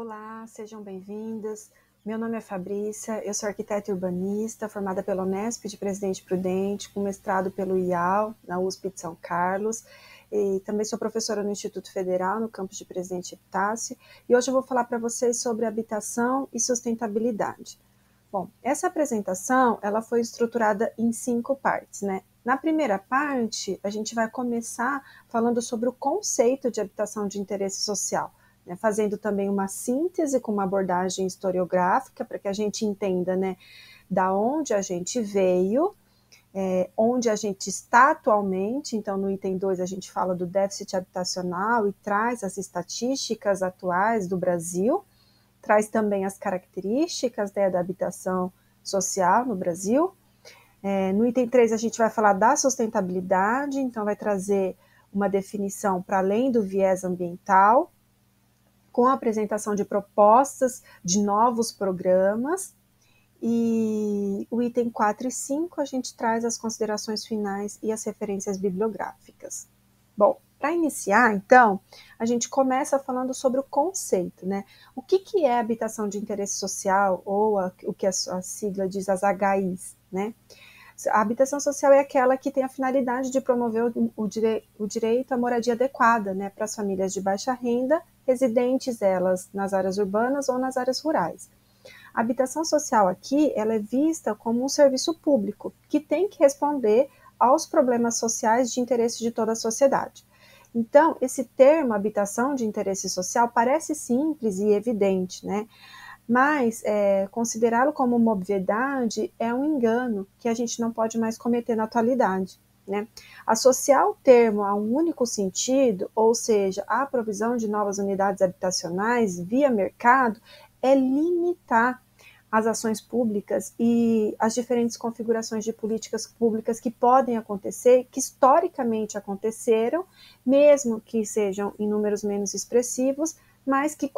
Olá, sejam bem-vindas. Meu nome é Fabrícia, eu sou arquiteta e urbanista, formada pela Unesp de Presidente Prudente, com mestrado pelo IAL, na USP de São Carlos, e também sou professora no Instituto Federal, no campus de Presidente Epitácio, e hoje eu vou falar para vocês sobre habitação e sustentabilidade. Bom, essa apresentação, ela foi estruturada em 5 partes, né? Na primeira parte, a gente vai começar falando sobre o conceito de habitação de interesse social, né, fazendo também uma síntese com uma abordagem historiográfica para que a gente entenda, né, da onde a gente veio, onde a gente está atualmente. Então, no item 2 a gente fala do déficit habitacional e traz as estatísticas atuais do Brasil, traz também as características, né, da habitação social no Brasil. No item 3 a gente vai falar da sustentabilidade, então vai trazer uma definição para além do viés ambiental, com a apresentação de propostas de novos programas, e o item 4 e 5 a gente traz as considerações finais e as referências bibliográficas. Bom, para iniciar, então, a gente começa falando sobre o conceito, né? O que é habitação de interesse social, ou o que a sigla diz, as HIs, né? A habitação social é aquela que tem a finalidade de promover o direito à moradia adequada, né, para as famílias de baixa renda, residentes elas nas áreas urbanas ou nas áreas rurais. A habitação social aqui, ela é vista como um serviço público, que tem que responder aos problemas sociais de interesse de toda a sociedade. Então, esse termo, habitação de interesse social, parece simples e evidente, né? Mas considerá-lo como uma obviedade é um engano que a gente não pode mais cometer na atualidade, né? Associar o termo a um único sentido, ou seja, a provisão de novas unidades habitacionais via mercado, é limitar as ações públicas e as diferentes configurações de políticas públicas que podem acontecer, que historicamente aconteceram, mesmo que sejam em números menos expressivos, mas que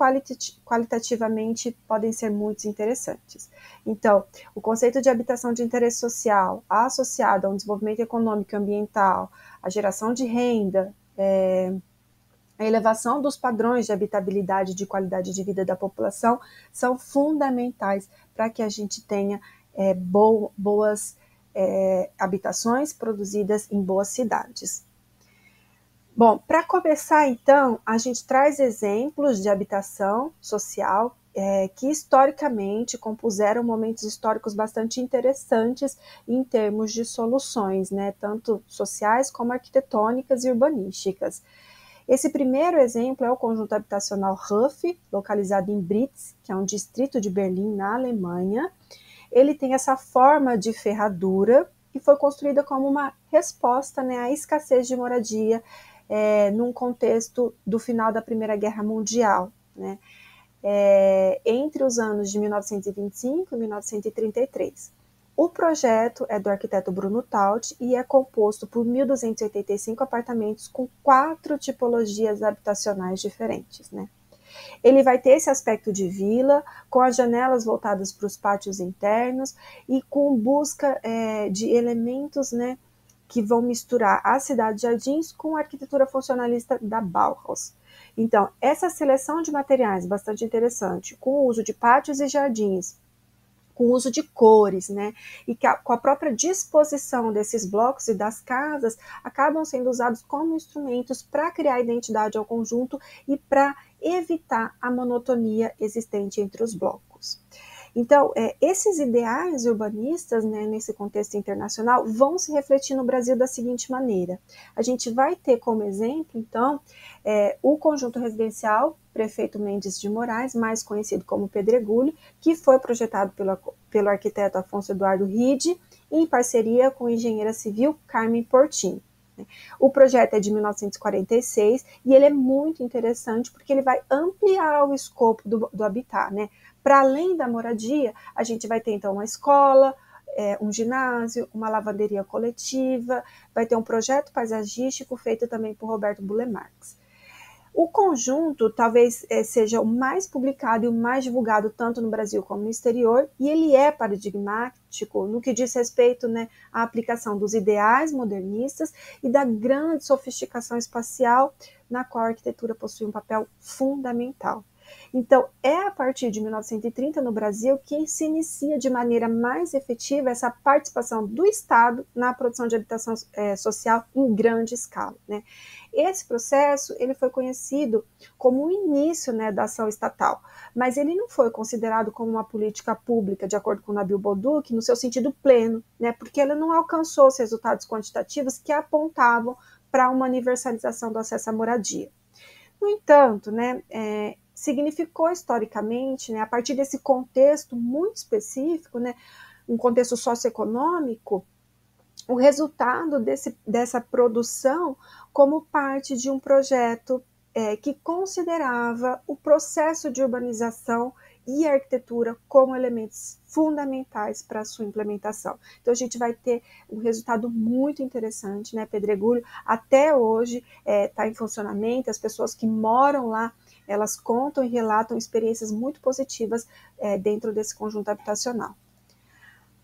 qualitativamente podem ser muito interessantes. Então, o conceito de habitação de interesse social, associado a um desenvolvimento econômico e ambiental, a geração de renda, a elevação dos padrões de habitabilidade e de qualidade de vida da população, são fundamentais para que a gente tenha boas habitações produzidas em boas cidades. Bom, para começar, então, a gente traz exemplos de habitação social que historicamente compuseram momentos históricos bastante interessantes em termos de soluções, né, tanto sociais como arquitetônicas e urbanísticas. Esse primeiro exemplo é o conjunto habitacional Hof, localizado em Britz, que é um distrito de Berlim, na Alemanha. Ele tem essa forma de ferradura e foi construída como uma resposta, né, à escassez de moradia num contexto do final da Primeira Guerra Mundial, né, entre os anos de 1925 e 1933. O projeto é do arquiteto Bruno Taut e é composto por 1.285 apartamentos com 4 tipologias habitacionais diferentes, né? Ele vai ter esse aspecto de vila, com as janelas voltadas para os pátios internos e com busca de elementos, né, que vão misturar a cidade de jardins com a arquitetura funcionalista da Bauhaus. Então, essa seleção de materiais bastante interessante, com o uso de pátios e jardins, com o uso de cores, né, e com a própria disposição desses blocos e das casas, acabam sendo usados como instrumentos para criar identidade ao conjunto e para evitar a monotonia existente entre os blocos. Então, esses ideais urbanistas, né, nesse contexto internacional, vão se refletir no Brasil da seguinte maneira. A gente vai ter como exemplo, então, o conjunto residencial Prefeito Mendes de Moraes, mais conhecido como Pedregulho, que foi projetado pelo arquiteto Afonso Eduardo Ride, em parceria com a engenheira civil Carmen Portin. O projeto é de 1946 e ele é muito interessante porque ele vai ampliar o escopo do habitat, né? Para além da moradia, a gente vai ter então uma escola, um ginásio, uma lavanderia coletiva, vai ter um projeto paisagístico feito também por Roberto Bulemarx. O conjunto talvez seja o mais publicado e o mais divulgado tanto no Brasil como no exterior, e ele é paradigmático no que diz respeito, né, à aplicação dos ideais modernistas e da grande sofisticação espacial na qual a arquitetura possui um papel fundamental. Então, é a partir de 1930 no Brasil que se inicia de maneira mais efetiva essa participação do Estado na produção de habitação social em grande escala, né? Esse processo ele foi conhecido como o início, né, da ação estatal, mas ele não foi considerado como uma política pública, de acordo com Nabil Bolduc, no seu sentido pleno, né, porque ela não alcançou os resultados quantitativos que apontavam para uma universalização do acesso à moradia. No entanto, né, significou historicamente, né, a partir desse contexto muito específico, né, um contexto socioeconômico, o resultado dessa produção como parte de um projeto que considerava o processo de urbanização e arquitetura como elementos fundamentais para a sua implementação. Então, a gente vai ter um resultado muito interessante, né? Pedregulho, até hoje, está em funcionamento, as pessoas que moram lá, elas contam e relatam experiências muito positivas dentro desse conjunto habitacional.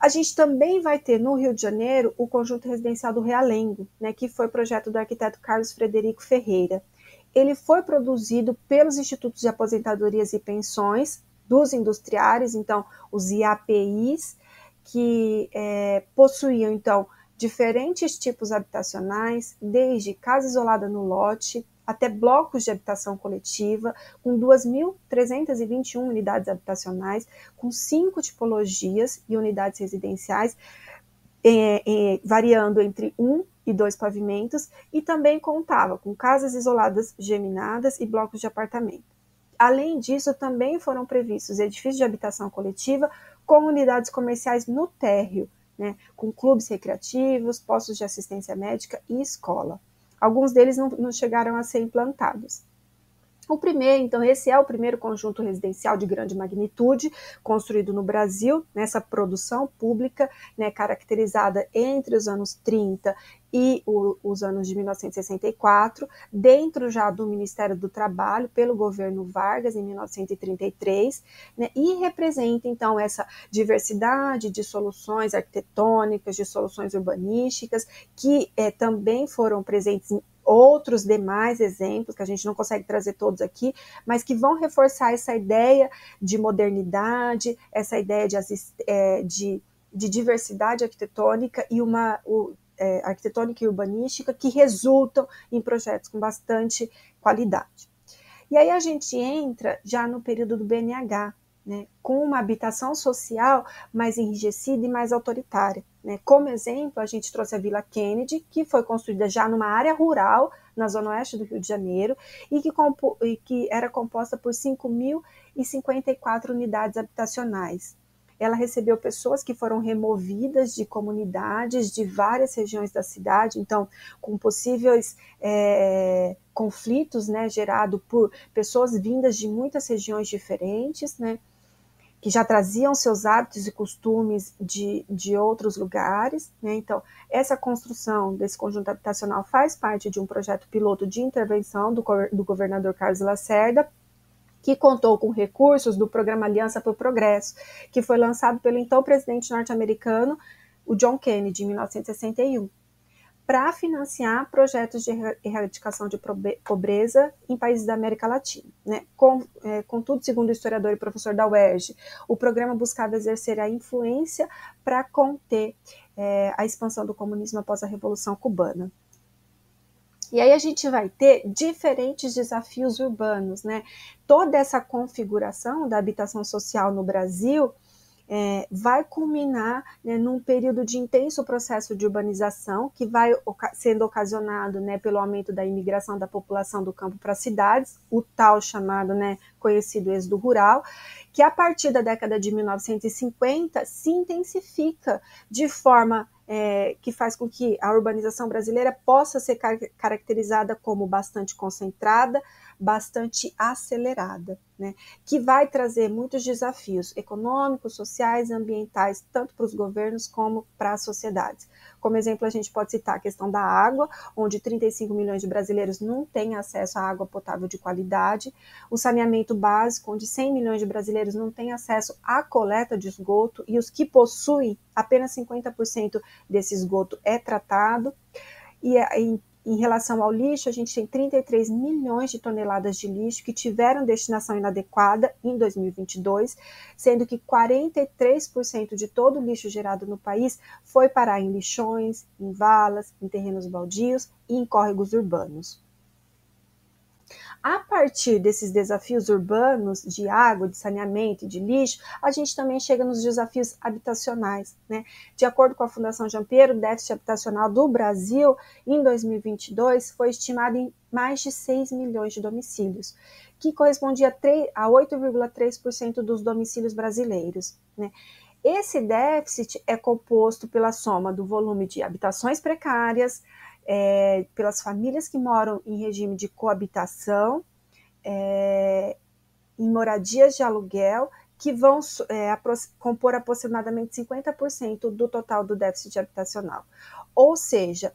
A gente também vai ter no Rio de Janeiro o conjunto residencial do Realengo, né, que foi projeto do arquiteto Carlos Frederico Ferreira. Ele foi produzido pelos Institutos de Aposentadorias e Pensões dos industriários, então os IAPIs, que possuíam então diferentes tipos habitacionais, desde casa isolada no lote, até blocos de habitação coletiva, com 2.321 unidades habitacionais, com 5 tipologias e unidades residenciais, variando entre 1 e 2 pavimentos, e também contava com casas isoladas geminadas e blocos de apartamento. Além disso, também foram previstos edifícios de habitação coletiva com unidades comerciais no térreo, né, com clubes recreativos, postos de assistência médica e escola. Alguns deles não chegaram a ser implantados. O primeiro, então, esse é o primeiro conjunto residencial de grande magnitude construído no Brasil, nessa produção pública, né, caracterizada entre os anos 30 e os anos de 1964, dentro já do Ministério do Trabalho, pelo governo Vargas, em 1933, né, e representa, então, essa diversidade de soluções arquitetônicas, de soluções urbanísticas, que também foram presentes em outros demais exemplos, que a gente não consegue trazer todos aqui, mas que vão reforçar essa ideia de modernidade, essa ideia de diversidade arquitetônica e arquitetônica e urbanística que resultam em projetos com bastante qualidade. E aí a gente entra já no período do BNH, né, com uma habitação social mais enrijecida e mais autoritária. Né? Como exemplo, a gente trouxe a Vila Kennedy, que foi construída já numa área rural, na zona oeste do Rio de Janeiro, e que era composta por 5.054 unidades habitacionais. Ela recebeu pessoas que foram removidas de comunidades de várias regiões da cidade, então, com possíveis conflitos, né, gerados por pessoas vindas de muitas regiões diferentes, né, que já traziam seus hábitos e costumes de outros lugares, né? Então, essa construção desse conjunto habitacional faz parte de um projeto piloto de intervenção do governador Carlos Lacerda, que contou com recursos do Programa Aliança para o Progresso, que foi lançado pelo então presidente norte-americano, o John Kennedy, em 1961, para financiar projetos de erradicação de pobreza em países da América Latina. Né? Contudo, segundo o historiador e professor da UERJ, o programa buscava exercer a influência para conter a expansão do comunismo após a Revolução Cubana. E aí a gente vai ter diferentes desafios urbanos, né? Toda essa configuração da habitação social no Brasil vai culminar, né, num período de intenso processo de urbanização que vai sendo ocasionado, né, pelo aumento da imigração da população do campo para as cidades, o tal chamado, né, conhecido êxodo rural, que a partir da década de 1950 se intensifica de forma que faz com que a urbanização brasileira possa ser caracterizada como bastante concentrada, bastante acelerada, né? Que vai trazer muitos desafios econômicos, sociais, ambientais, tanto para os governos como para as sociedades. Como exemplo, a gente pode citar a questão da água, onde 35 milhões de brasileiros não têm acesso à água potável de qualidade, o saneamento básico, onde 100 milhões de brasileiros não têm acesso à coleta de esgoto, e os que possuem, apenas 50% desse esgoto é tratado, em relação ao lixo, a gente tem 33 milhões de toneladas de lixo que tiveram destinação inadequada em 2022, sendo que 43% de todo o lixo gerado no país foi parar em lixões, em valas, em terrenos baldios e em córregos urbanos. A partir desses desafios urbanos de água, de saneamento e de lixo, a gente também chega nos desafios habitacionais, né? De acordo com a Fundação Jampiero, o déficit habitacional do Brasil em 2022 foi estimado em mais de 6 milhões de domicílios, que correspondia a 8,3% dos domicílios brasileiros, né? Esse déficit é composto pela soma do volume de habitações precárias, pelas famílias que moram em regime de coabitação, em moradias de aluguel, que vão compor aproximadamente 50% do total do déficit habitacional. Ou seja,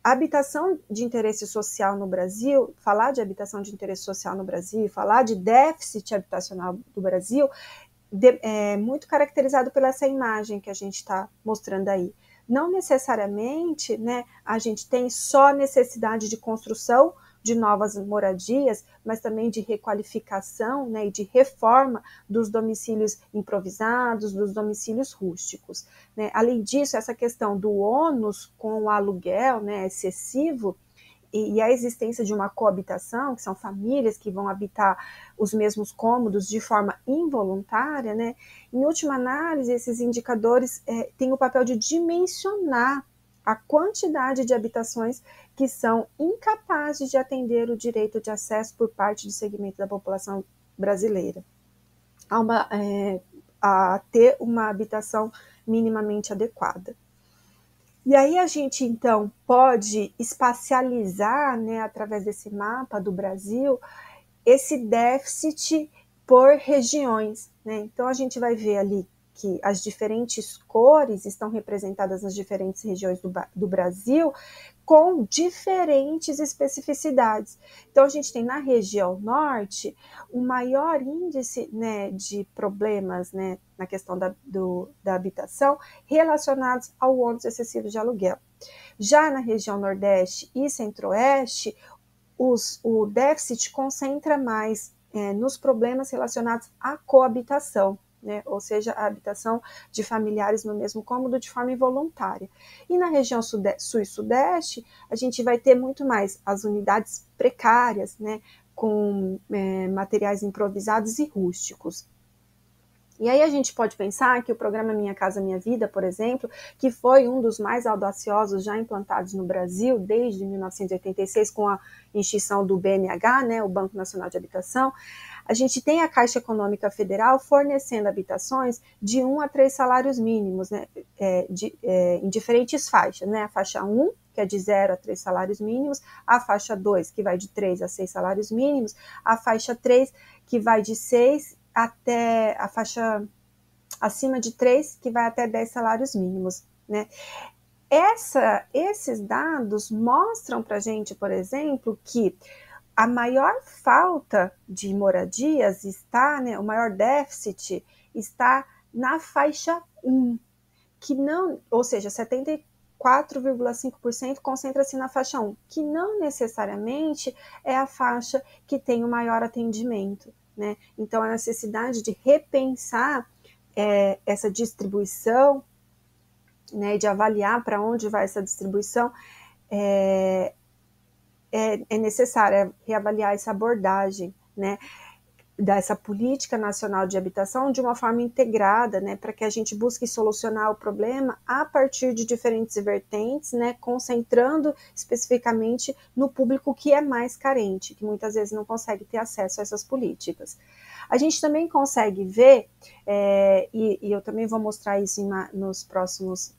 habitação de interesse social no Brasil, falar de habitação de interesse social no Brasil, falar de déficit habitacional do Brasil, é muito caracterizado pela essa imagem que a gente está mostrando aí. Não necessariamente, né, a gente tem só necessidade de construção de novas moradias, mas também de requalificação, né, e de reforma dos domicílios improvisados, dos domicílios rústicos, né? Além disso, essa questão do ônus com o aluguel, né, excessivo, e a existência de uma coabitação, que são famílias que vão habitar os mesmos cômodos de forma involuntária, né? Em última análise, esses indicadores têm o papel de dimensionar a quantidade de habitações que são incapazes de atender o direito de acesso por parte do segmento da população brasileira a ter uma habitação minimamente adequada. E aí a gente, então, pode espacializar, né, através desse mapa do Brasil, esse déficit por regiões, né? Então, a gente vai ver ali que as diferentes cores estão representadas nas diferentes regiões do Brasil, com diferentes especificidades. Então, a gente tem na região norte o maior índice, né, de problemas, né, na questão da habitação relacionados ao ônus excessivo de aluguel. Já na região nordeste e centro-oeste, o déficit concentra mais nos problemas relacionados à coabitação, né? Ou seja, a habitação de familiares no mesmo cômodo de forma involuntária. E na região sul e sudeste, a gente vai ter muito mais as unidades precárias, né? Com materiais improvisados e rústicos. E aí a gente pode pensar que o programa Minha Casa Minha Vida, por exemplo, que foi um dos mais audaciosos já implantados no Brasil desde 1986, com a extinção do BNH, né, o Banco Nacional de Habitação, a gente tem a Caixa Econômica Federal fornecendo habitações de 1 a 3 salários mínimos, né, em diferentes faixas, né, a faixa 1, que é de 0 a 3 salários mínimos, a faixa 2, que vai de 3 a 6 salários mínimos, a faixa 3, que vai de 6 até a faixa acima de 3, que vai até 10 salários mínimos, né? Esses dados mostram para a gente, por exemplo, que a maior falta de moradias está, né, o maior déficit está na faixa 1, que não, ou seja, 74,5% concentra-se na faixa 1, que não necessariamente é a faixa que tem o maior atendimento, né? Então, a necessidade de repensar essa distribuição, né, de avaliar para onde vai essa distribuição, é necessário reavaliar essa abordagem, né, dessa política nacional de habitação de uma forma integrada, né, para que a gente busque solucionar o problema a partir de diferentes vertentes, né, concentrando especificamente no público que é mais carente, que muitas vezes não consegue ter acesso a essas políticas. A gente também consegue ver, e eu também vou mostrar isso nos próximos,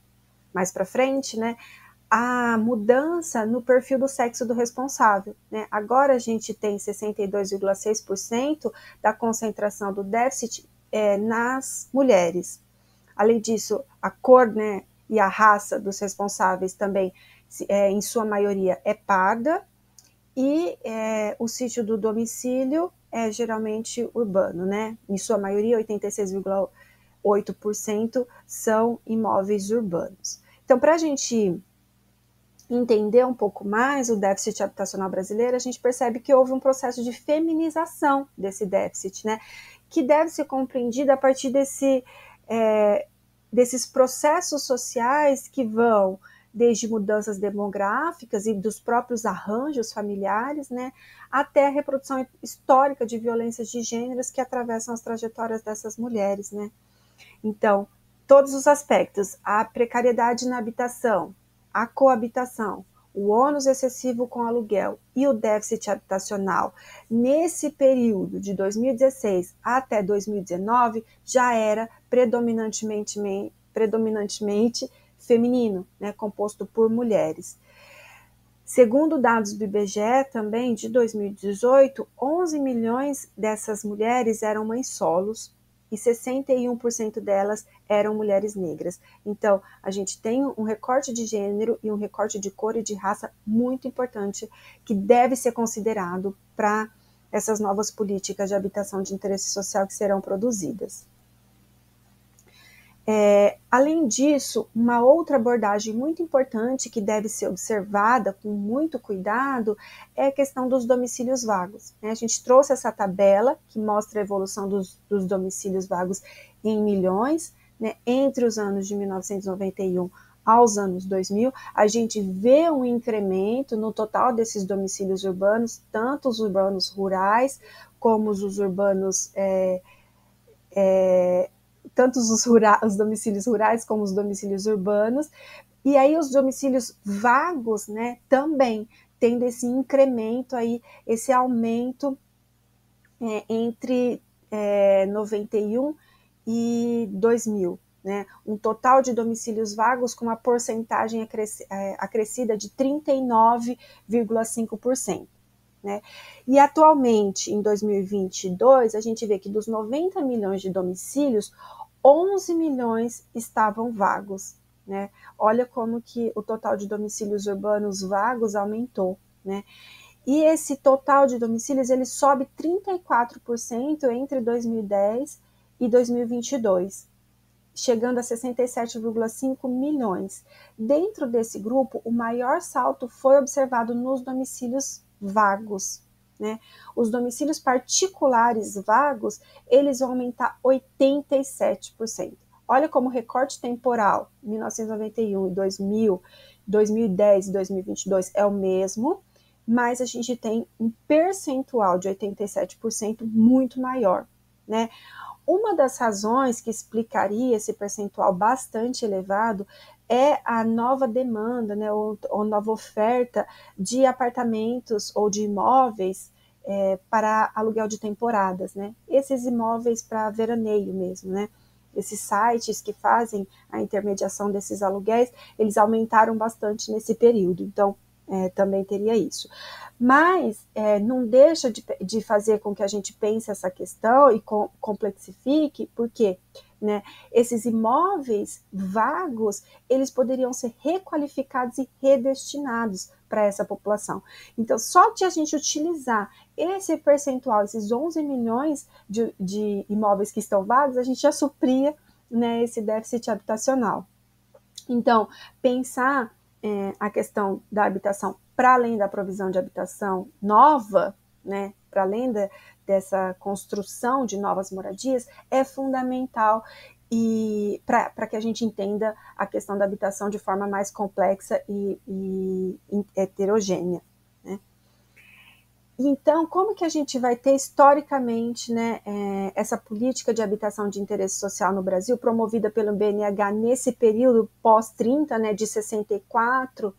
mais para frente, né, a mudança no perfil do sexo do responsável, né? Agora a gente tem 62,6% da concentração do déficit nas mulheres. Além disso, a cor, né, e a raça dos responsáveis também, em sua maioria, é parda, e o sítio do domicílio é geralmente urbano, né? Em sua maioria, 86,8% são imóveis urbanos. Então, para a gente entender um pouco mais o déficit habitacional brasileiro, a gente percebe que houve um processo de feminização desse déficit, né, que deve ser compreendido a partir desses processos sociais que vão desde mudanças demográficas e dos próprios arranjos familiares, né, até a reprodução histórica de violências de gêneros que atravessam as trajetórias dessas mulheres, né. Então, todos os aspectos, a precariedade na habitação, a coabitação, o ônus excessivo com aluguel e o déficit habitacional, nesse período de 2016 até 2019, já era predominantemente feminino, né, composto por mulheres. Segundo dados do IBGE, também de 2018, 11 milhões dessas mulheres eram mães solos e 61% delas eram mulheres negras. Então, a gente tem um recorte de gênero e um recorte de cor e de raça muito importante que deve ser considerado para essas novas políticas de habitação de interesse social que serão produzidas. Além disso, uma outra abordagem muito importante que deve ser observada com muito cuidado é a questão dos domicílios vagos, né? A gente trouxe essa tabela que mostra a evolução dos domicílios vagos em milhões, né? Entre os anos de 1991 aos anos 2000, a gente vê um incremento no total desses domicílios urbanos, tanto os urbanos rurais como os urbanos tanto os domicílios rurais como os domicílios urbanos, e aí os domicílios vagos, né, também tendo esse incremento aí, esse aumento entre 91 e 2000, né, um total de domicílios vagos com uma porcentagem acrescida de 39,5%. Né? E atualmente, em 2022, a gente vê que dos 90 milhões de domicílios, 11 milhões estavam vagos, né? Olha como que o total de domicílios urbanos vagos aumentou, né? E esse total de domicílios, ele sobe 34% entre 2010 e 2022, chegando a 67,5 milhões. Dentro desse grupo, o maior salto foi observado nos domicílios vagos, né? Os domicílios particulares vagos, eles vão aumentar 87%. Olha como o recorte temporal, 1991 e 2000, 2010 e 2022 é o mesmo, mas a gente tem um percentual de 87% muito maior, né? Uma das razões que explicaria esse percentual bastante elevado é a nova demanda, né, ou nova oferta de apartamentos ou de imóveis para aluguel de temporadas, né? Esses imóveis para veraneio mesmo, né? Esses sites que fazem a intermediação desses aluguéis, eles aumentaram bastante nesse período, então também teria isso. Mas não deixa de fazer com que a gente pense essa questão e complexifique, porque né, esses imóveis vagos, eles poderiam ser requalificados e redestinados para essa população. Então, só de a gente utilizar esse percentual, esses 11 milhões de imóveis que estão vagos, a gente já supria, né, esse déficit habitacional. Então, pensar a questão da habitação para além da provisão de habitação nova, né, para além dessa construção de novas moradias, é fundamental e para que a gente entenda a questão da habitação de forma mais complexa e heterogênea. Né? Então, como que a gente vai ter historicamente, né, essa política de habitação de interesse social no Brasil, promovida pelo BNH nesse período pós-30, né, de 64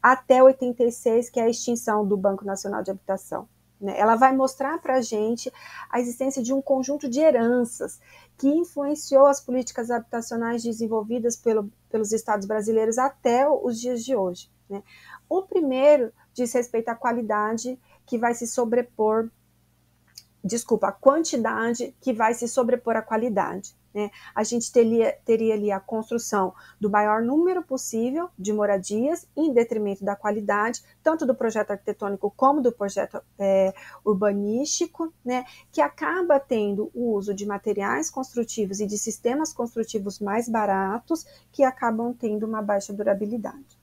até 86, que é a extinção do Banco Nacional de Habitação? Né? Ela vai mostrar para a gente a existência de um conjunto de heranças que influenciou as políticas habitacionais desenvolvidas pelos estados brasileiros até os dias de hoje. Né? O primeiro diz respeito à qualidade que vai se sobrepor, a quantidade que vai se sobrepor à qualidade. Né? A gente teria ali a construção do maior número possível de moradias em detrimento da qualidade, tanto do projeto arquitetônico como do projeto urbanístico, né? Que acaba tendo o uso de materiais construtivos e de sistemas construtivos mais baratos, que acabam tendo uma baixa durabilidade.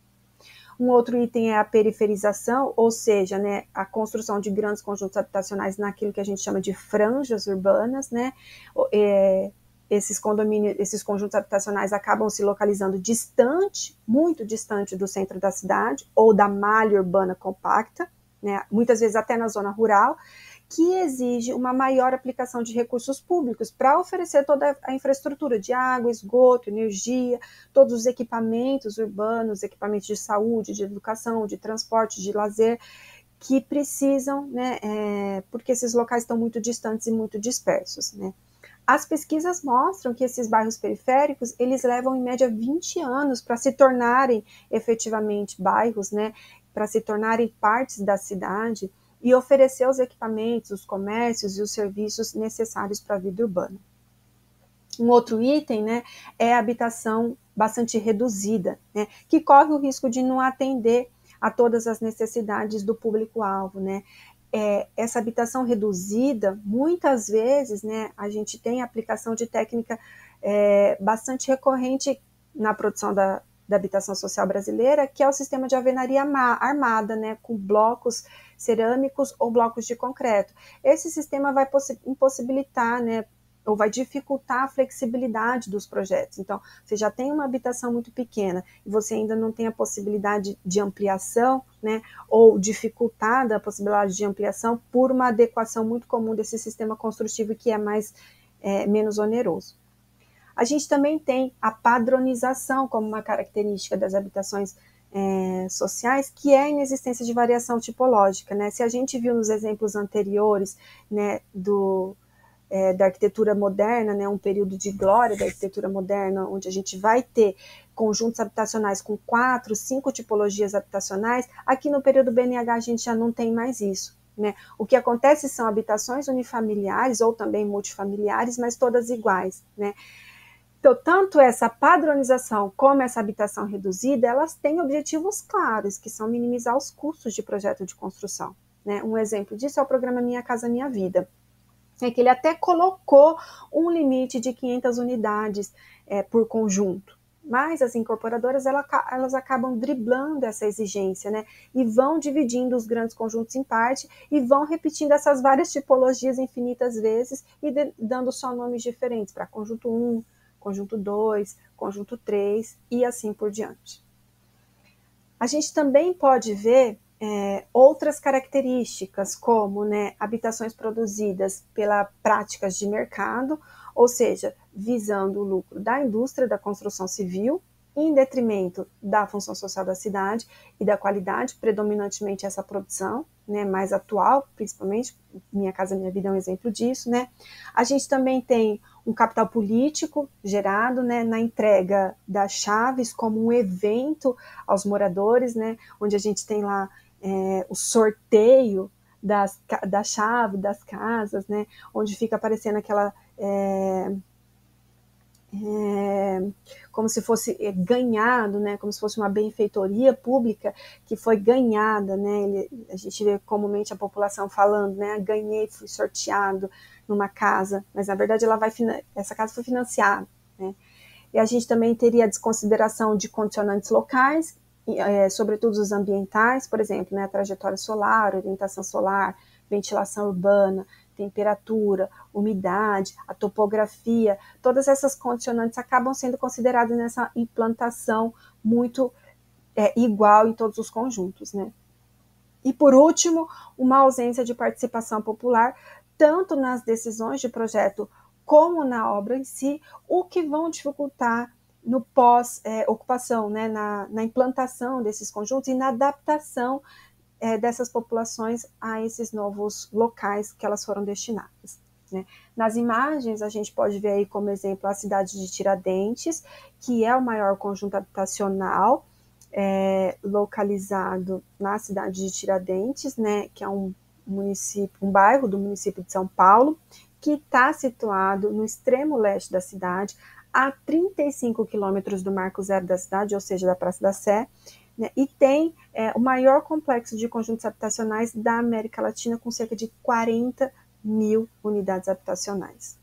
Um outro item é a periferização, ou seja, né, a construção de grandes conjuntos habitacionais naquilo que a gente chama de franjas urbanas, né, esses condomínios, esses conjuntos habitacionais acabam se localizando distante, muito distante do centro da cidade ou da malha urbana compacta, né, muitas vezes até na zona rural, que exige uma maior aplicação de recursos públicos para oferecer toda a infraestrutura de água, esgoto, energia, todos os equipamentos urbanos, equipamentos de saúde, de educação, de transporte, de lazer, que precisam, né, porque esses locais estão muito distantes e muito dispersos, né. As pesquisas mostram que esses bairros periféricos, eles levam em média 20 anos para se tornarem efetivamente bairros, né, para se tornarem partes da cidade e oferecer os equipamentos, os comércios e os serviços necessários para a vida urbana. Um outro item, né, é a habitação bastante reduzida, né, que corre o risco de não atender a todas as necessidades do público-alvo, né. Essa habitação reduzida, muitas vezes, né, a gente tem a aplicação de técnica bastante recorrente na produção da habitação social brasileira, que é o sistema de alvenaria armada, né, com blocos cerâmicos ou blocos de concreto. Esse sistema vai impossibilitar, né, ou vai dificultar a flexibilidade dos projetos. Então, você já tem uma habitação muito pequena e você ainda não tem a possibilidade de ampliação, né, ou dificultada a possibilidade de ampliação por uma adequação muito comum desse sistema construtivo que é menos oneroso. A gente também tem a padronização como uma característica das habitações sociais, que é a inexistência de variação tipológica, né? Se a gente viu nos exemplos anteriores, né, da arquitetura moderna, né, um período de glória da arquitetura moderna, onde a gente vai ter conjuntos habitacionais com 4, 5 tipologias habitacionais, aqui no período BNH a gente já não tem mais isso, né? O que acontece são habitações unifamiliares ou também multifamiliares, mas todas iguais, né? Então, tanto essa padronização como essa habitação reduzida, elas têm objetivos claros, que são minimizar os custos de projeto de construção, né? Um exemplo disso é o programa Minha Casa Minha Vida, é que ele até colocou um limite de 500 unidades por conjunto, mas as incorporadoras elas acabam driblando essa exigência, né, e vão dividindo os grandes conjuntos em parte e vão repetindo essas várias tipologias infinitas vezes e dando só nomes diferentes para conjunto 1, conjunto 2, conjunto 3 e assim por diante. A gente também pode ver outras características, como, né, habitações produzidas pelas práticas de mercado, ou seja, visando o lucro da indústria da construção civil, em detrimento da função social da cidade e da qualidade, predominantemente essa produção, né, mais atual, principalmente, Minha Casa Minha Vida é um exemplo disso, né. A gente também tem um capital político gerado, né, na entrega das chaves como um evento aos moradores, né, onde a gente tem lá o sorteio da chave das casas, né, onde fica aparecendo aquela como se fosse ganhado, né, como se fosse uma benfeitoria pública que foi ganhada, né, a gente vê comumente a população falando, né, ganhei, fui sorteado numa casa, mas na verdade essa casa foi financiada, né, e a gente também teria a desconsideração de condicionantes locais, sobretudo os ambientais, por exemplo, né, a trajetória solar, orientação solar, ventilação urbana, temperatura, umidade, a topografia, todas essas condicionantes acabam sendo consideradas nessa implantação muito igual em todos os conjuntos, né? E por último, uma ausência de participação popular, tanto nas decisões de projeto como na obra em si, o que vão dificultar no pós-ocupação, né, na implantação desses conjuntos e na adaptação dessas populações a esses novos locais que elas foram destinadas, né? Nas imagens, a gente pode ver aí como exemplo a cidade de Tiradentes, que é o maior conjunto habitacional localizado na cidade de Tiradentes, né, que é um bairro do município de São Paulo, que está situado no extremo leste da cidade, a 35 quilômetros do Marco Zero da cidade, ou seja, da Praça da Sé, né, e tem o maior complexo de conjuntos habitacionais da América Latina, com cerca de 40 mil unidades habitacionais.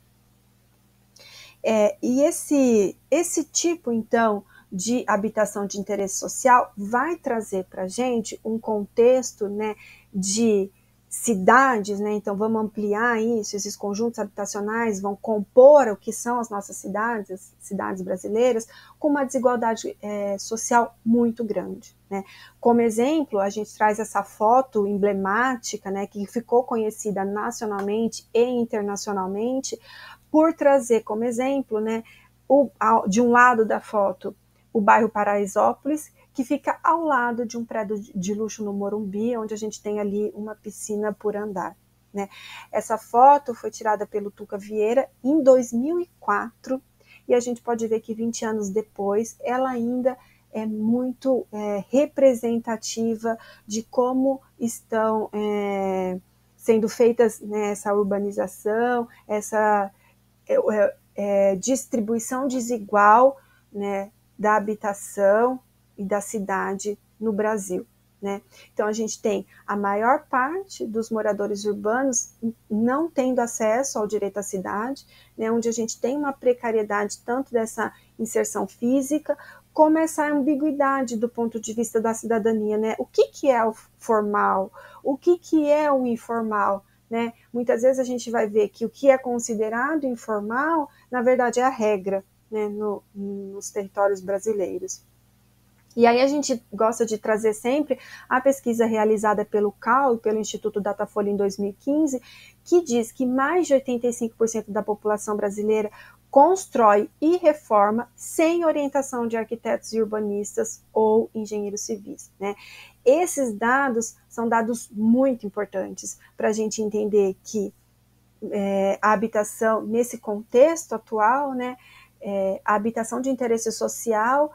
E esse tipo, então, de habitação de interesse social vai trazer para a gente um contexto, né, de cidades, né? Então vamos ampliar isso, esses conjuntos habitacionais vão compor o que são as nossas cidades, as cidades brasileiras, com uma desigualdade social muito grande, né? Como exemplo, a gente traz essa foto emblemática, né, que ficou conhecida nacionalmente e internacionalmente, por trazer como exemplo, né, de um lado da foto, o bairro Paraisópolis, que fica ao lado de um prédio de luxo no Morumbi, onde a gente tem ali uma piscina por andar, né? Essa foto foi tirada pelo Tuca Vieira em 2004, e a gente pode ver que 20 anos depois, ela ainda é muito representativa de como estão sendo feitas, né, essa urbanização, essa distribuição desigual, né, da habitação e da cidade no Brasil, né? Então a gente tem a maior parte dos moradores urbanos não tendo acesso ao direito à cidade, né, onde a gente tem uma precariedade tanto dessa inserção física como essa ambiguidade do ponto de vista da cidadania, né? O que é o formal? O que é o informal? Né? Muitas vezes a gente vai ver que o que é considerado informal, na verdade, é a regra, né, nos territórios brasileiros. E aí a gente gosta de trazer sempre a pesquisa realizada pelo CAU e pelo Instituto Datafolha em 2015, que diz que mais de 85% da população brasileira constrói e reforma sem orientação de arquitetos e urbanistas ou engenheiros civis, né? Esses dados são dados muito importantes para a gente entender que a habitação, nesse contexto atual, né, a habitação de interesse social,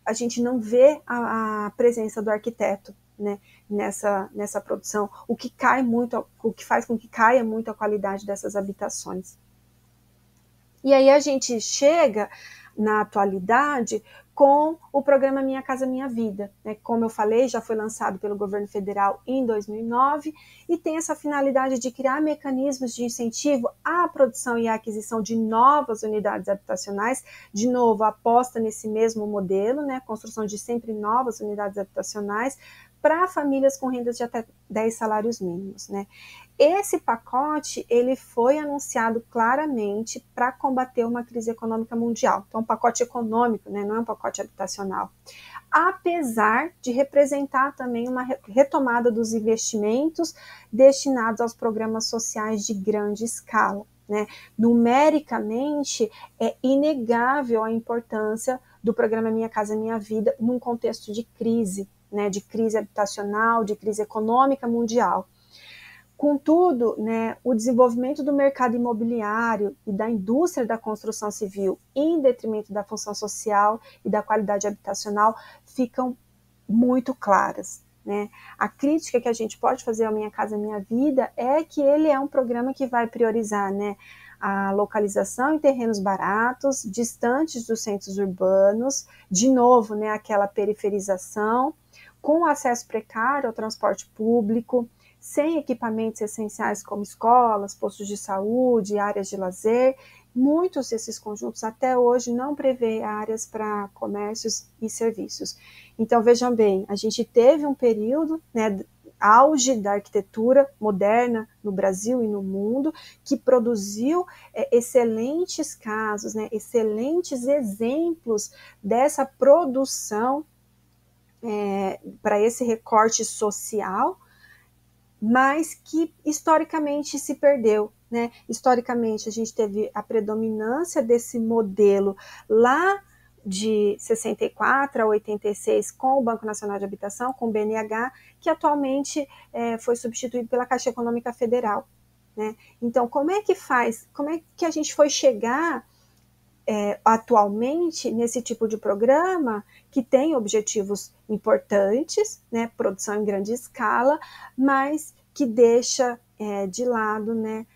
a gente não vê a presença do arquiteto, né, nessa produção, o que faz com que caia muito a qualidade dessas habitações. E aí a gente chega na atualidade com o programa Minha Casa Minha Vida, né? Como eu falei, já foi lançado pelo governo federal em 2009 e tem essa finalidade de criar mecanismos de incentivo à produção e à aquisição de novas unidades habitacionais. De novo, aposta nesse mesmo modelo, né? Construção de sempre novas unidades habitacionais para famílias com rendas de até 10 salários mínimos, né? Esse pacote, ele foi anunciado claramente para combater uma crise econômica mundial. Então, um pacote econômico, né, não é um pacote habitacional. Apesar de representar também uma retomada dos investimentos destinados aos programas sociais de grande escala, né? Numericamente, é inegável a importância do programa Minha Casa Minha Vida num contexto de crise, né, de crise habitacional, de crise econômica mundial. Contudo, né, o desenvolvimento do mercado imobiliário e da indústria da construção civil, em detrimento da função social e da qualidade habitacional, ficam muito claras, né? A crítica que a gente pode fazer ao Minha Casa Minha Vida é que ele é um programa que vai priorizar, né, a localização em terrenos baratos, distantes dos centros urbanos, de novo, né, aquela periferização, com acesso precário ao transporte público, sem equipamentos essenciais como escolas, postos de saúde, áreas de lazer. Muitos desses conjuntos até hoje não prevê áreas para comércios e serviços. Então, vejam bem, a gente teve um período, né, auge da arquitetura moderna no Brasil e no mundo, que produziu excelentes casos, né, excelentes exemplos dessa produção para esse recorte social, mas que historicamente se perdeu, né? Historicamente a gente teve a predominância desse modelo lá de 64 a 86 com o Banco Nacional de Habitação, com o BNH, que atualmente foi substituído pela Caixa Econômica Federal, né? Então, como é que a gente foi chegar atualmente nesse tipo de programa que tem objetivos importantes, né, produção em grande escala, mas que deixa de lado, né,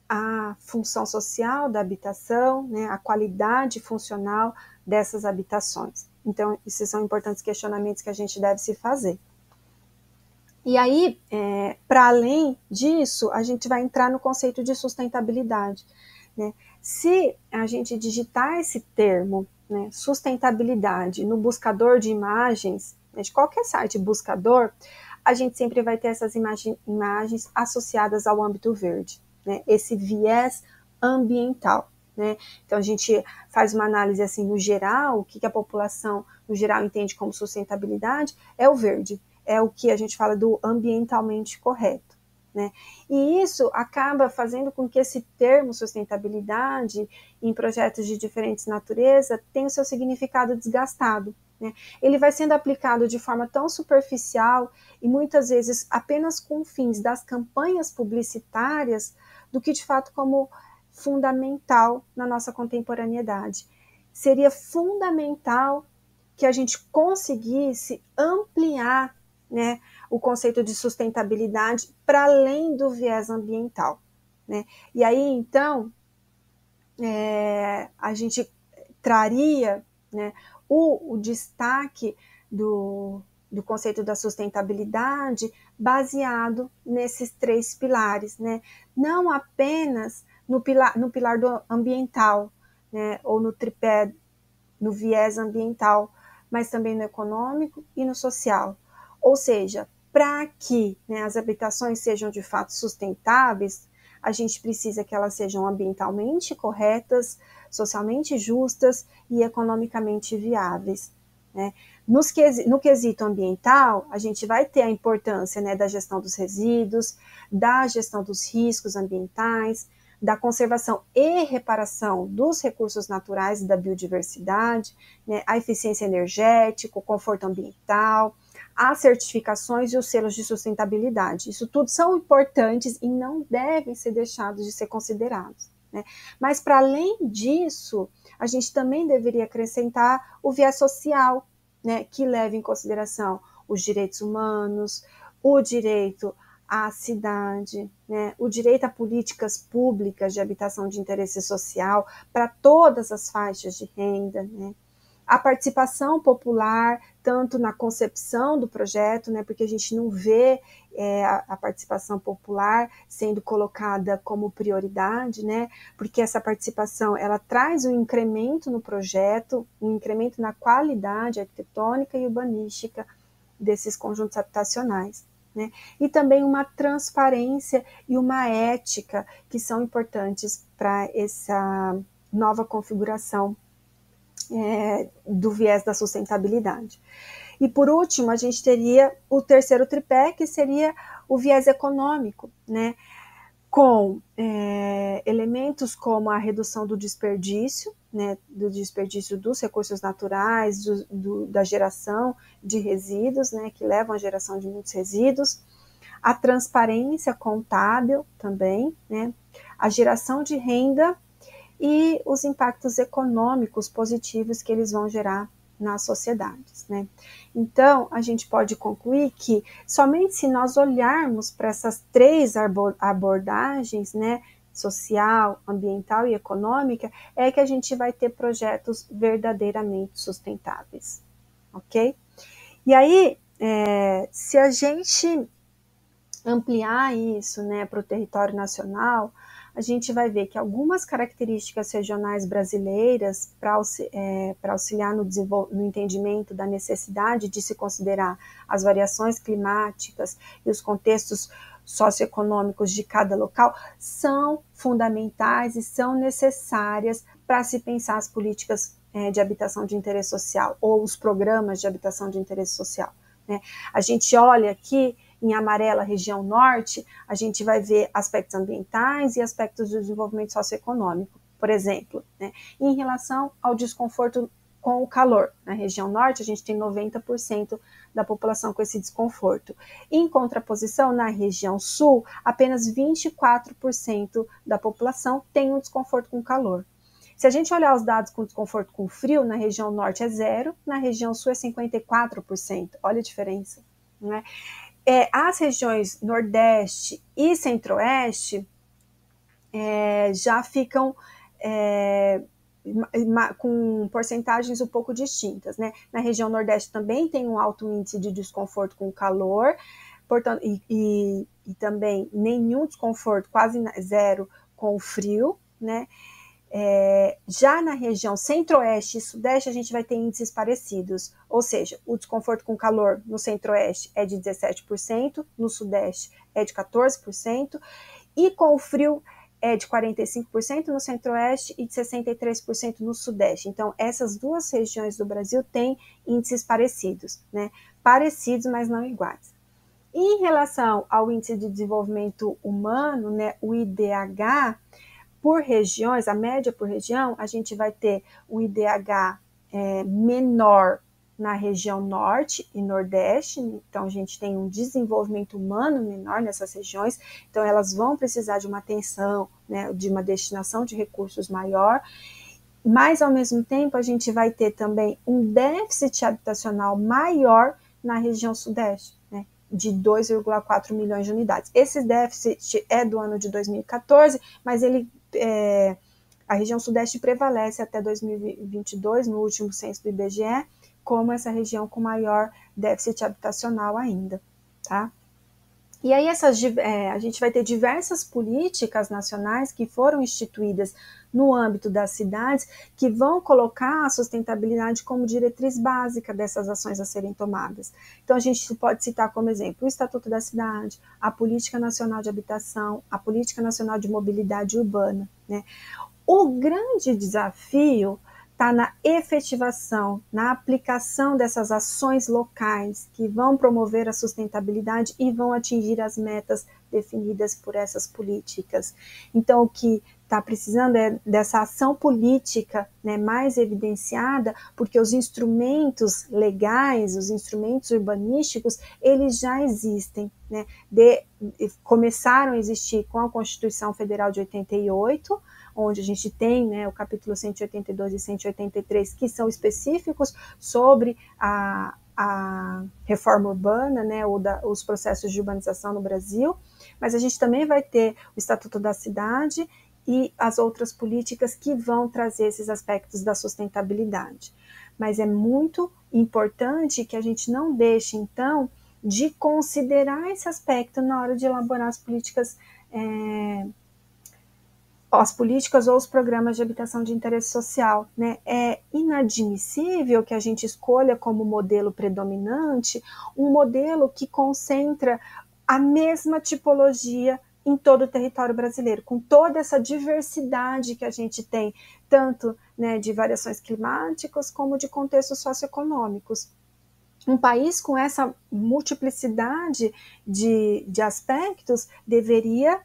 a função social da habitação, né, a qualidade funcional dessas habitações. Então, esses são importantes questionamentos que a gente deve se fazer. E aí, para além disso, a gente vai entrar no conceito de sustentabilidade, né? Se a gente digitar esse termo né, sustentabilidade no buscador de imagens, né, de qualquer site buscador, a gente sempre vai ter essas imagens associadas ao âmbito verde, né, esse viés ambiental. Né? Então, a gente faz uma análise assim no geral, o que a população no geral entende como sustentabilidade, é o verde, é o que a gente fala do ambientalmente correto. Né? E isso acaba fazendo com que esse termo sustentabilidade em projetos de diferentes naturezas tenha o seu significado desgastado. Né? Ele vai sendo aplicado de forma tão superficial e muitas vezes apenas com fins das campanhas publicitárias do que de fato como fundamental na nossa contemporaneidade. Seria fundamental que a gente conseguisse ampliar, né, o conceito de sustentabilidade para além do viés ambiental. Né? E aí, então, a gente traria, né, o destaque do conceito da sustentabilidade baseado nesses 3 pilares, né? Não apenas no pilar do ambiental, né, ou no tripé, no viés ambiental, mas também no econômico e no social. Ou seja, para que, né, as habitações sejam de fato sustentáveis, a gente precisa que elas sejam ambientalmente corretas, socialmente justas e economicamente viáveis. Né? No quesito ambiental, a gente vai ter a importância, né, da gestão dos resíduos, da gestão dos riscos ambientais, da conservação e reparação dos recursos naturais e da biodiversidade, né, a eficiência energética, o conforto ambiental, as certificações e os selos de sustentabilidade. Isso tudo são importantes e não devem ser deixados de ser considerados. Né? Mas, para além disso, a gente também deveria acrescentar o viés social, né, que leva em consideração os direitos humanos, o direito à cidade, né, o direito a políticas públicas de habitação de interesse social para todas as faixas de renda, né, a participação popular, tanto na concepção do projeto, né, porque a gente não vê a participação popular sendo colocada como prioridade, né, porque essa participação ela traz um incremento no projeto, um incremento na qualidade arquitetônica e urbanística desses conjuntos habitacionais. Né? E também uma transparência e uma ética que são importantes para essa nova configuração do viés da sustentabilidade. E por último, a gente teria o terceiro tripé, que seria o viés econômico, né? Com elementos como a redução do desperdício, né, do desperdício dos recursos naturais, da geração de resíduos, né, que levam à geração de muitos resíduos, a transparência contábil também, né, a geração de renda e os impactos econômicos positivos que eles vão gerar nas sociedades. Né? Então, a gente pode concluir que somente se nós olharmos para essas 3 abordagens, né, social, ambiental e econômica, é que a gente vai ter projetos verdadeiramente sustentáveis. Ok? E aí, se a gente ampliar isso, né, para o território nacional, a gente vai ver que algumas características regionais brasileiras, para auxiliar no entendimento da necessidade de se considerar as variações climáticas e os contextos socioeconômicos de cada local, são fundamentais e são necessárias para se pensar as políticas de habitação de interesse social ou os programas de habitação de interesse social. Né? A gente olha aqui em amarelo a região norte, a gente vai ver aspectos ambientais e aspectos do desenvolvimento socioeconômico. Por exemplo, né, em relação ao desconforto com o calor. Na região norte, a gente tem 90% da população com esse desconforto. Em contraposição, na região sul, apenas 24% da população tem um desconforto com o calor. Se a gente olhar os dados com desconforto com frio, na região norte é 0%, na região sul é 54%. Olha a diferença. Né? As regiões Nordeste e Centro-Oeste já ficam com porcentagens um pouco distintas. Né? Na região Nordeste também tem um alto índice de desconforto com o calor, portanto, e também nenhum desconforto, quase 0, com o frio. Né? Já na região centro-oeste e sudeste, a gente vai ter índices parecidos, ou seja, o desconforto com calor no centro-oeste é de 17%, no sudeste é de 14%, e com o frio é de 45% no centro-oeste e de 63% no sudeste. Então, essas duas regiões do Brasil têm índices parecidos, né? Parecidos, mas não iguais. Em relação ao índice de desenvolvimento humano, né, o IDH, por regiões, a média por região, a gente vai ter o IDH menor na região norte e nordeste, então a gente tem um desenvolvimento humano menor nessas regiões, então elas vão precisar de uma atenção, né, de uma destinação de recursos maior, mas ao mesmo tempo a gente vai ter também um déficit habitacional maior na região sudeste, né, de 2,4 milhões de unidades. Esse déficit é do ano de 2014, mas a região sudeste prevalece até 2022, no último censo do IBGE, como essa região com maior déficit habitacional ainda, tá? E aí a gente vai ter diversas políticas nacionais que foram instituídas no âmbito das cidades que vão colocar a sustentabilidade como diretriz básica dessas ações a serem tomadas. Então a gente pode citar como exemplo o Estatuto da Cidade, a Política Nacional de Habitação, a Política Nacional de Mobilidade Urbana, né? O grande desafio está na efetivação, na aplicação dessas ações locais que vão promover a sustentabilidade e vão atingir as metas definidas por essas políticas. Então, o que está precisando é dessa ação política, né, mais evidenciada, porque os instrumentos legais, os instrumentos urbanísticos, eles já existem, né, começaram a existir com a Constituição Federal de 88, onde a gente tem, né, o capítulo 182 e 183, que são específicos sobre a reforma urbana, né, os processos de urbanização no Brasil, mas a gente também vai ter o Estatuto da Cidade e as outras políticas que vão trazer esses aspectos da sustentabilidade. Mas é muito importante que a gente não deixe, então, de considerar esse aspecto na hora de elaborar as políticas ou os programas de habitação de interesse social, né? É inadmissível que a gente escolha como modelo predominante um modelo que concentra a mesma tipologia em todo o território brasileiro, com toda essa diversidade que a gente tem, tanto, né, de variações climáticas como de contextos socioeconômicos. Um país com essa multiplicidade de aspectos deveria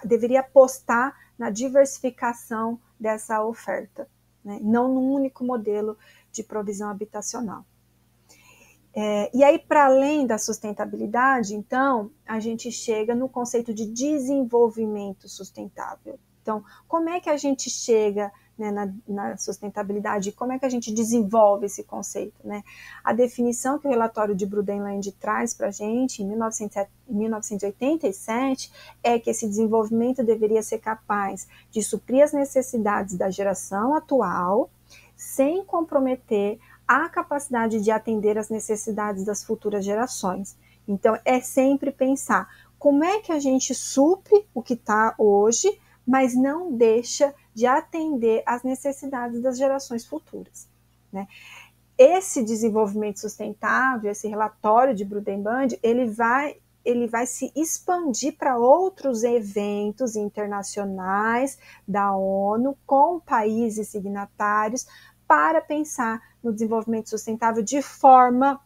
deveria apostar na diversificação dessa oferta, né? Não num único modelo de provisão habitacional. E aí, para além da sustentabilidade, então, a gente chega no conceito de desenvolvimento sustentável. Então, como é que a gente chega, né, na sustentabilidade, como é que a gente desenvolve esse conceito, né? A definição que o relatório de Brundtland traz para a gente, em 1987, é que esse desenvolvimento deveria ser capaz de suprir as necessidades da geração atual, sem comprometer a capacidade de atender às necessidades das futuras gerações. Então, é sempre pensar como é que a gente supre o que está hoje, mas não deixa de atender às necessidades das gerações futuras, né? Esse desenvolvimento sustentável, esse relatório de Brundtland, ele vai se expandir para outros eventos internacionais da ONU, com países signatários, para pensar no desenvolvimento sustentável de forma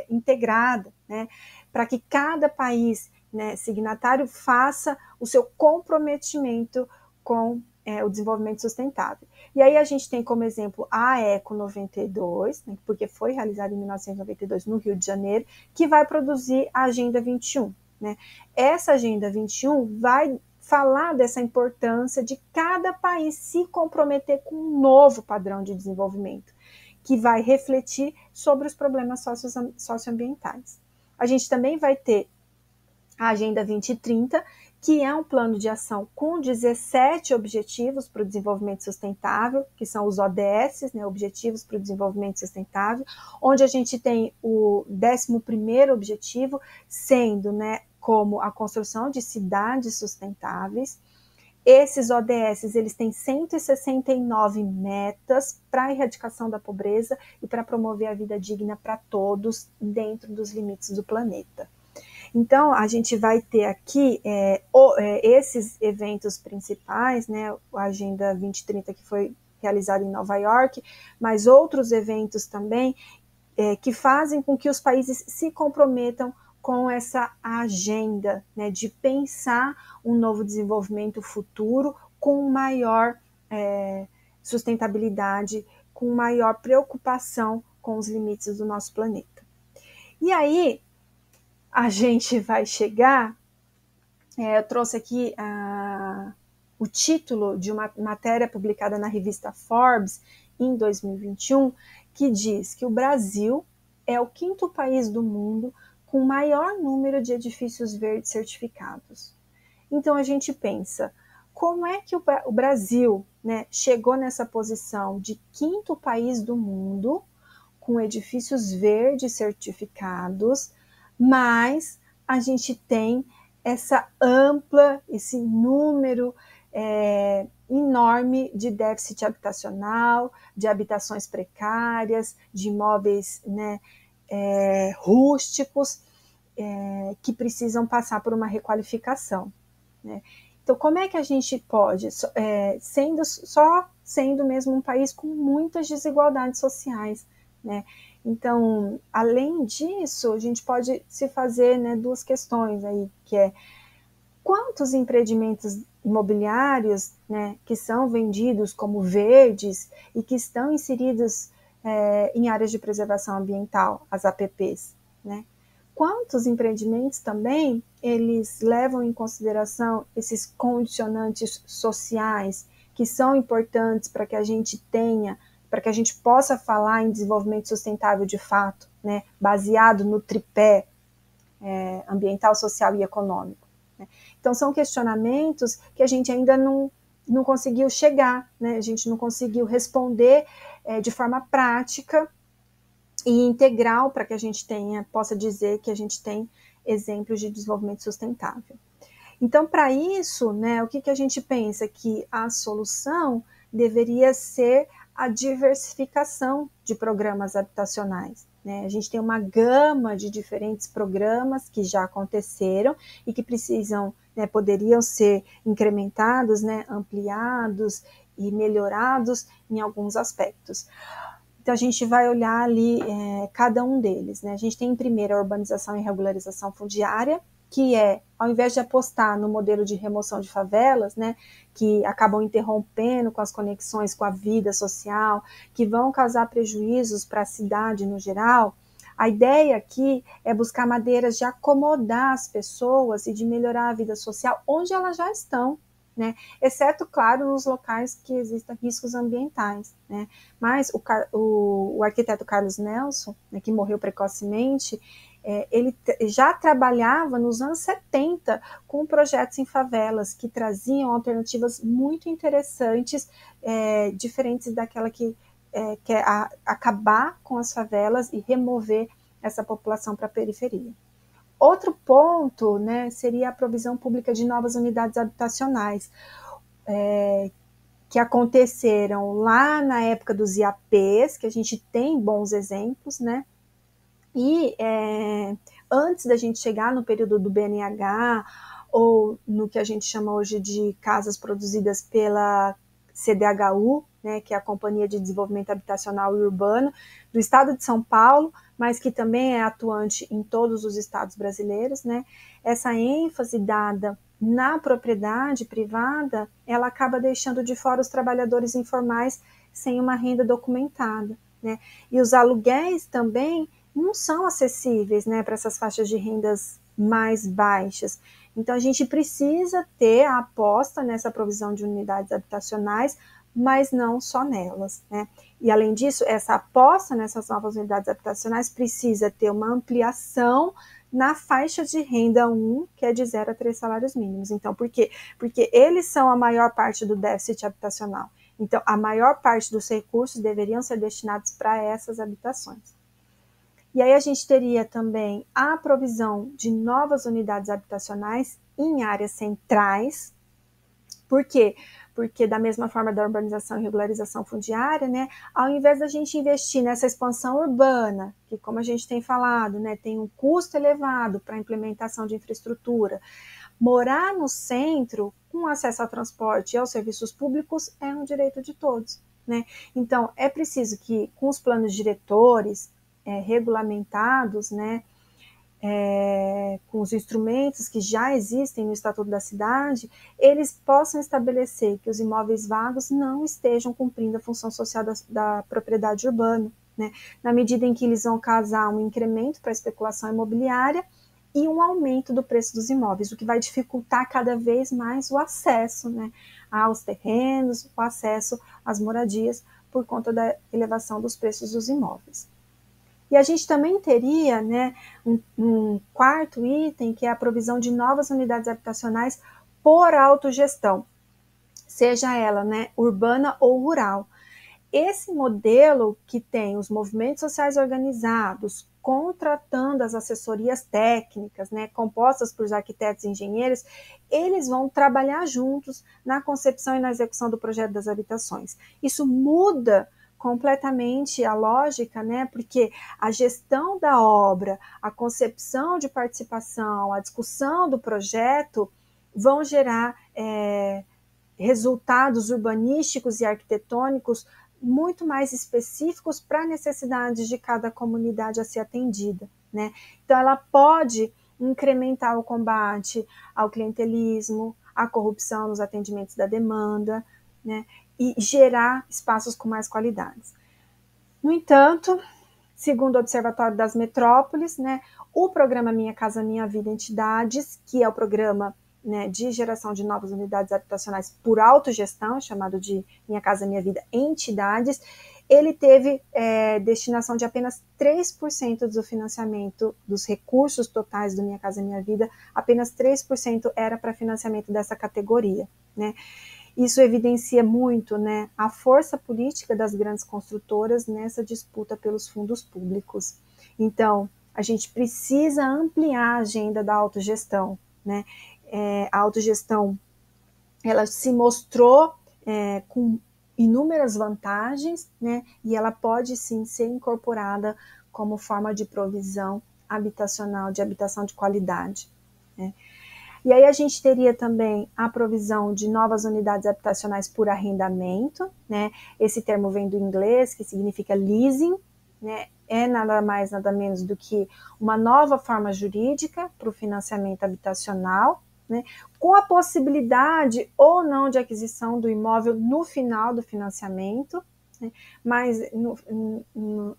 integrada, né, para que cada país, né, signatário faça o seu comprometimento com o desenvolvimento sustentável. E aí a gente tem como exemplo a ECO 92, né, porque foi realizada em 1992 no Rio de Janeiro, que vai produzir a Agenda 21. Né? Essa Agenda 21 vai falar dessa importância de cada país se comprometer com um novo padrão de desenvolvimento, que vai refletir sobre os problemas socioambientais. A gente também vai ter a Agenda 2030, que é um plano de ação com 17 objetivos para o desenvolvimento sustentável, que são os ODS, né, Objetivos para o Desenvolvimento Sustentável, onde a gente tem o 11º objetivo sendo, né, como a construção de cidades sustentáveis. Esses ODS, eles têm 169 metas para a erradicação da pobreza e para promover a vida digna para todos dentro dos limites do planeta. Então, a gente vai ter aqui esses eventos principais, né, a Agenda 2030 que foi realizada em Nova York, mas outros eventos também que fazem com que os países se comprometam com essa agenda, né, de pensar um novo desenvolvimento futuro com maior sustentabilidade, com maior preocupação com os limites do nosso planeta. E aí, a gente vai chegar, eu trouxe aqui o título de uma matéria publicada na revista Forbes em 2021, que diz que o Brasil é o 5º país do mundo com maior número de edifícios verdes certificados. Então a gente pensa, como é que o Brasil, né, chegou nessa posição de 5º país do mundo com edifícios verdes certificados, mas a gente tem esse número enorme de déficit habitacional, de habitações precárias, de imóveis, né, rústicos, que precisam passar por uma requalificação, né? Então, como é que a gente pode, sendo mesmo um país com muitas desigualdades sociais, né? Então, além disso, a gente pode se fazer, né, 2 questões aí, que é quantos empreendimentos imobiliários, né, que são vendidos como verdes e que estão inseridos em áreas de preservação ambiental, as APPs, né? Quantos empreendimentos também eles levam em consideração esses condicionantes sociais que são importantes para que a gente tenha, para que a gente possa falar em desenvolvimento sustentável de fato, né, baseado no tripé ambiental, social e econômico, né? Então são questionamentos que a gente ainda não conseguiu chegar, né? A gente não conseguiu responder de forma prática e integral para que a gente possa dizer que a gente tem exemplos de desenvolvimento sustentável. Então, para isso, né, o que a gente pensa? Que a solução deveria ser a diversificação de programas habitacionais, né? A gente tem uma gama de diferentes programas que já aconteceram e que precisam, né, poderiam ser incrementados, né, ampliados e melhorados em alguns aspectos. Então, a gente vai olhar ali cada um deles, né? A gente tem, em primeiro, a urbanização e regularização fundiária, que ao invés de apostar no modelo de remoção de favelas, né, que acabam interrompendo com as conexões com a vida social, que vão causar prejuízos para a cidade no geral, a ideia aqui é buscar maneiras de acomodar as pessoas e de melhorar a vida social onde elas já estão, né? Exceto, claro, nos locais que existam riscos ambientais, né? Mas o arquiteto Carlos Nelson, né, que morreu precocemente, ele já trabalhava nos anos 70 com projetos em favelas que traziam alternativas muito interessantes, diferentes daquela que quer acabar com as favelas e remover essa população para a periferia. Outro ponto, né, seria a provisão pública de novas unidades habitacionais, que aconteceram lá na época dos IAPs, que a gente tem bons exemplos, né? E antes da gente chegar no período do BNH, ou no que a gente chama hoje de casas produzidas pela CDHU, né, que é a Companhia de Desenvolvimento Habitacional e Urbano do Estado de São Paulo, mas que também é atuante em todos os estados brasileiros, né? Essa ênfase dada na propriedade privada, ela acaba deixando de fora os trabalhadores informais sem uma renda documentada, né? E os aluguéis também não são acessíveis, né, para essas faixas de rendas mais baixas. Então, a gente precisa ter a aposta nessa provisão de unidades habitacionais, mas não só nelas, né? E, além disso, essa aposta nessas novas unidades habitacionais precisa ter uma ampliação na faixa de renda 1, que é de 0 a 3 salários mínimos. Então, por quê? Porque eles são a maior parte do déficit habitacional. Então, a maior parte dos recursos deveriam ser destinados para essas habitações. E aí a gente teria também a provisão de novas unidades habitacionais em áreas centrais, Por quê? Porque da mesma forma da urbanização e regularização fundiária, né, ao invés da gente investir nessa expansão urbana, que como a gente tem falado, né, tem um custo elevado para a implementação de infraestrutura, morar no centro, com acesso ao transporte e aos serviços públicos, é um direito de todos, né? Então, é preciso que, com os planos diretores regulamentados, né, com os instrumentos que já existem no Estatuto da Cidade, eles possam estabelecer que os imóveis vagos não estejam cumprindo a função social da propriedade urbana, né? Na medida em que eles vão causar um incremento para a especulação imobiliária e um aumento do preço dos imóveis, o que vai dificultar cada vez mais o acesso, né, aos terrenos, o acesso às moradias, por conta da elevação dos preços dos imóveis. E a gente também teria, né, um quarto item, que é a provisão de novas unidades habitacionais por autogestão, seja ela, né, urbana ou rural. Esse modelo que tem os movimentos sociais organizados, contratando as assessorias técnicas, né, compostas por arquitetos e engenheiros, eles vão trabalhar juntos na concepção e na execução do projeto das habitações. Isso muda completamente a lógica, né, porque a gestão da obra, a concepção de participação, a discussão do projeto vão gerar resultados urbanísticos e arquitetônicos muito mais específicos para necessidades de cada comunidade a ser atendida, né? Então, ela pode incrementar o combate ao clientelismo, à corrupção nos atendimentos da demanda, né? E gerar espaços com mais qualidades. No entanto, segundo o Observatório das Metrópoles, né, o programa Minha Casa Minha Vida Entidades, que é o programa, né, de geração de novas unidades habitacionais por autogestão, chamado de Minha Casa Minha Vida Entidades, ele teve destinação de apenas 3% do financiamento dos recursos totais do Minha Casa Minha Vida, apenas 3% era para financiamento dessa categoria, né? Isso evidencia muito, né, a força política das grandes construtoras nessa disputa pelos fundos públicos. Então, a gente precisa ampliar a agenda da autogestão, né? A autogestão, ela se mostrou com inúmeras vantagens, né? E ela pode sim ser incorporada como forma de provisão habitacional, de habitação de qualidade, né? E aí a gente teria também a provisão de novas unidades habitacionais por arrendamento, né? Esse termo vem do inglês, que significa leasing, né? É nada mais, nada menos do que uma nova forma jurídica para o financiamento habitacional, né? Com a possibilidade ou não de aquisição do imóvel no final do financiamento, né? Mas,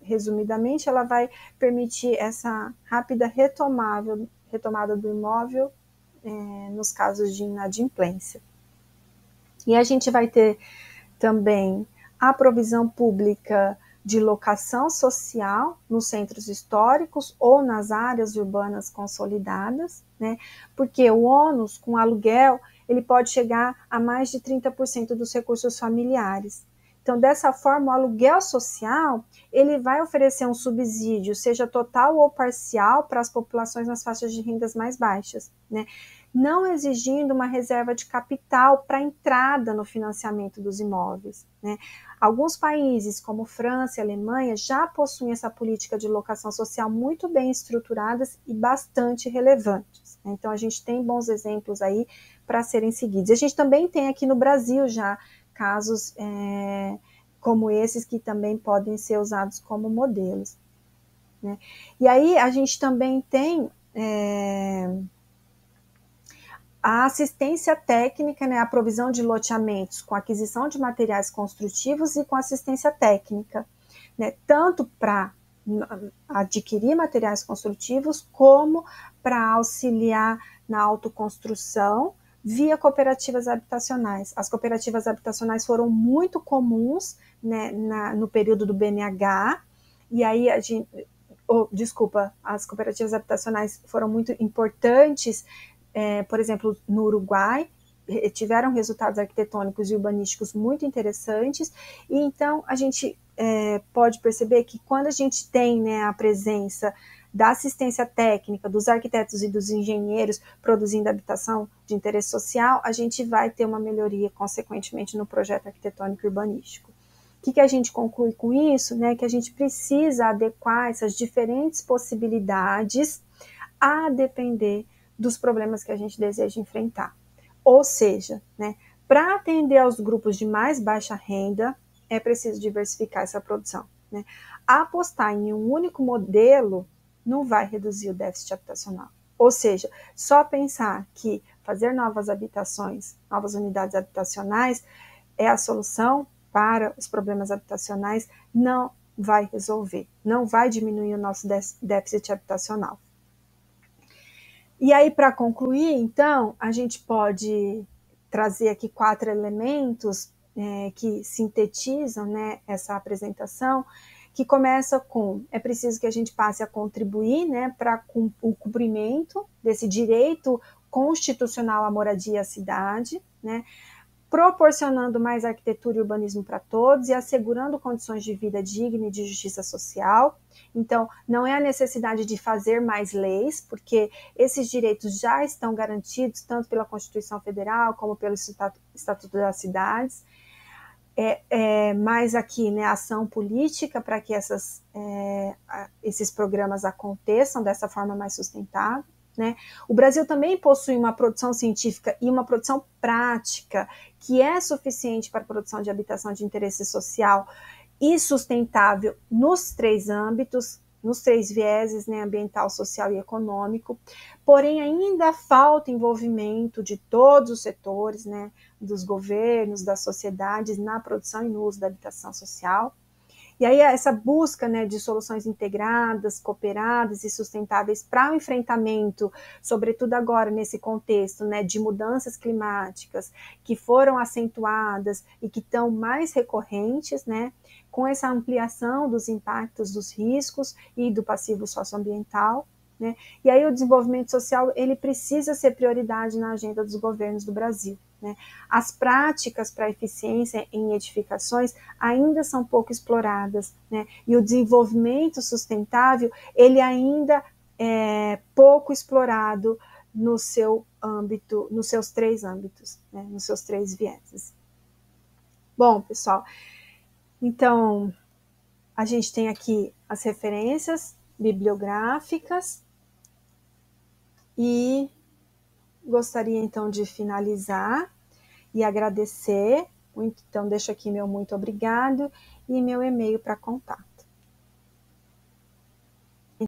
resumidamente, ela vai permitir essa rápida retomada do imóvel nos casos de inadimplência. E a gente vai ter também a provisão pública de locação social nos centros históricos ou nas áreas urbanas consolidadas, né? Porque o ônus com aluguel, ele pode chegar a mais de 30% dos recursos familiares. Então, dessa forma, o aluguel social, ele vai oferecer um subsídio, seja total ou parcial, para as populações nas faixas de rendas mais baixas, né? Não exigindo uma reserva de capital para entrada no financiamento dos imóveis, né? Alguns países, como França e Alemanha, já possuem essa política de locação social muito bem estruturadas e bastante relevantes, né? Então, a gente tem bons exemplos aí para serem seguidos. A gente também tem aqui no Brasil já casos como esses que também podem ser usados como modelos, né? E aí a gente também tem a assistência técnica, né, a provisão de loteamentos com aquisição de materiais construtivos e com assistência técnica, né, tanto para adquirir materiais construtivos como para auxiliar na autoconstrução via cooperativas habitacionais. As cooperativas habitacionais foram muito comuns, né, no período do BNH, e aí as cooperativas habitacionais foram muito importantes, por exemplo, no Uruguai, tiveram resultados arquitetônicos e urbanísticos muito interessantes, e então a gente pode perceber que quando a gente tem, né, a presença da assistência técnica, dos arquitetos e dos engenheiros produzindo habitação de interesse social, a gente vai ter uma melhoria, consequentemente, no projeto arquitetônico e urbanístico. O que a gente conclui com isso? Né? Que a gente precisa adequar essas diferentes possibilidades a depender dos problemas que a gente deseja enfrentar. Ou seja, né, para atender aos grupos de mais baixa renda, é preciso diversificar essa produção. Né? Apostar em um único modelo não vai reduzir o déficit habitacional. Ou seja, só pensar que fazer novas habitações, novas unidades habitacionais é a solução para os problemas habitacionais, não vai resolver, não vai diminuir o nosso déficit habitacional. E aí, para concluir, então, a gente pode trazer aqui 4 elementos que sintetizam, né, essa apresentação, que começa com: é preciso que a gente passe a contribuir, né, para o cumprimento desse direito constitucional à moradia e à cidade, né, proporcionando mais arquitetura e urbanismo para todos e assegurando condições de vida digna e de justiça social. Então, não é a necessidade de fazer mais leis, porque esses direitos já estão garantidos tanto pela Constituição Federal como pelo Estatuto das Cidades. Mais aqui, né, ação política para que esses programas aconteçam dessa forma mais sustentável. Né? O Brasil também possui uma produção científica e uma produção prática que é suficiente para a produção de habitação de interesse social e sustentável nos 3 âmbitos, nos 3 vieses, né, ambiental, social e econômico, porém ainda falta envolvimento de todos os setores, né, dos governos, das sociedades na produção e no uso da habitação social. E aí essa busca, né, de soluções integradas, cooperadas e sustentáveis para o enfrentamento, sobretudo agora nesse contexto, né, de mudanças climáticas que foram acentuadas e que estão mais recorrentes, né, com essa ampliação dos impactos dos riscos e do passivo socioambiental. Né? E aí o desenvolvimento social ele precisa ser prioridade na agenda dos governos do Brasil. Né? As práticas para eficiência em edificações ainda são pouco exploradas, né? E o desenvolvimento sustentável ele ainda é pouco explorado no seu âmbito, nos seus 3 âmbitos, né? Nos seus 3 vieses. Bom, pessoal, então a gente tem aqui as referências bibliográficas e gostaria então de finalizar e agradecer. Então, deixo aqui meu muito obrigado e meu e-mail para contato.